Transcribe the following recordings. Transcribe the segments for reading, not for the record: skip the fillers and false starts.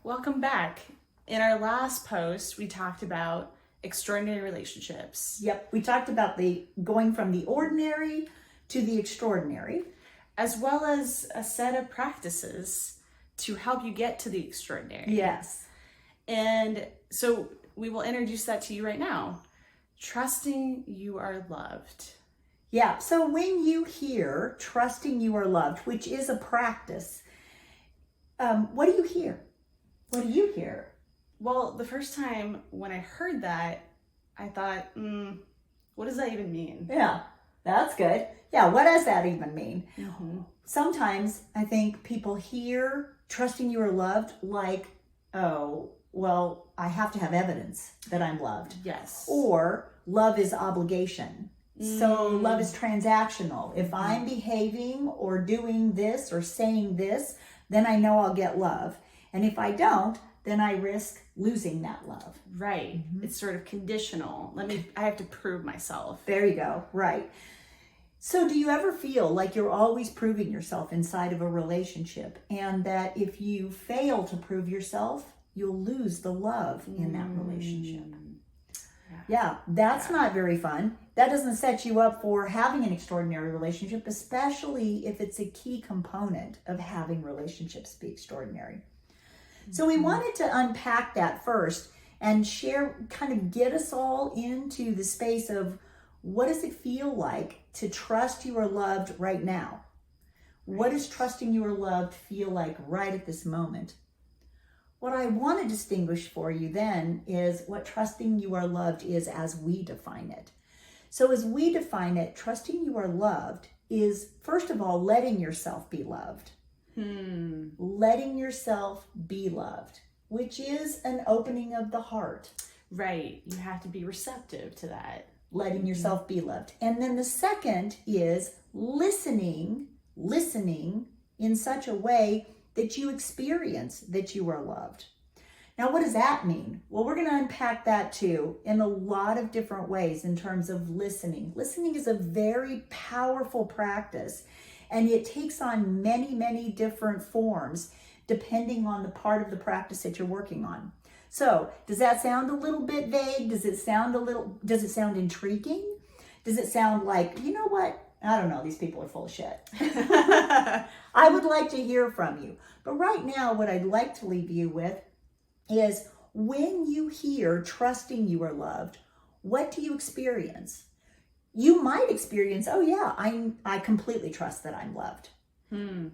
Welcome back. In our last post, we talked about extraordinary relationships. Yep, we talked about the going from the ordinary to the extraordinary, as well as a set of practices to help you get to the extraordinary. Yes. And so we will introduce that to you right now. Trusting you are loved. Yeah, so when you hear trusting you are loved, which is a practice, what do you hear? What do you hear? Well, the first time when I heard that, I thought, what does that even mean? Yeah, that's good. Yeah, what does that even mean? Mm-hmm. Sometimes I think people hear trusting you are loved like, oh, well, I have to have evidence that I'm loved. Yes. Or love is obligation. So love is transactional. If I'm behaving or doing this or saying this, then I know I'll get love. And if I don't, then I risk losing that love. Right. It's sort of conditional. I have to prove myself. There you go. Right. So do you ever feel like you're always proving yourself inside of a relationship, and that if you fail to prove yourself, you'll lose the love in that relationship? Yeah, that's not very fun. That doesn't set you up for having an extraordinary relationship, especially if it's a key component of having relationships be extraordinary. So we wanted to unpack that first and share, kind of get us all into the space of what does it feel like to trust you are loved right now? What does trusting you are loved feel like right at this moment? What I want to distinguish for you then is what trusting you are loved is as we define it. So as we define it, trusting you are loved is, first of all, letting yourself be loved. Letting yourself be loved, which is an opening of the heart. Right. You have to be receptive to that. Letting yourself be loved. And then the second is listening in such a way that you experience that you are loved. Now, what does that mean? Well, we're going to unpack that too in a lot of different ways in terms of listening. Listening is a very powerful practice, and it takes on many, many different forms depending on the part of the practice that you're working on. So, does that sound a little bit vague? Does it sound intriguing? Does it sound like, you know what? I don't know, these people are full of shit. I would like to hear from you. But right now, what I'd like to leave you with is, when you hear trusting you are loved, what do you experience? You might experience, oh yeah, I completely trust that I'm loved. And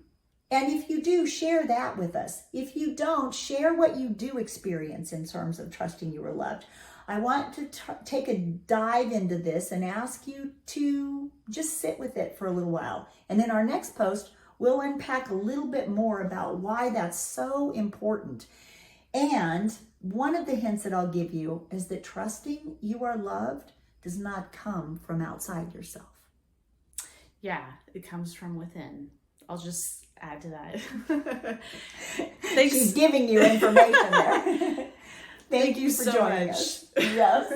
if you do, share that with us. If you don't, share what you do experience in terms of trusting you are loved. I want to take a dive into this and ask you to just sit with it for a little while. And in our next post, we'll unpack a little bit more about why that's so important. And one of the hints that I'll give you is that trusting you are loved does not come from outside yourself. Yeah, it comes from within. I'll just add to that. She's giving you information there. Thank you for so joining much. us. Yes.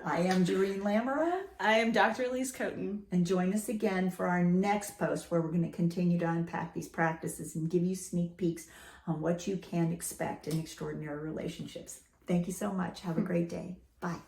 I am Jareen Lamoureux. I am Dr. Elise Coten. And join us again for our next post, where we're going to continue to unpack these practices and give you sneak peeks on what you can expect in extraordinary relationships. Thank you so much. Have a great day. Bye.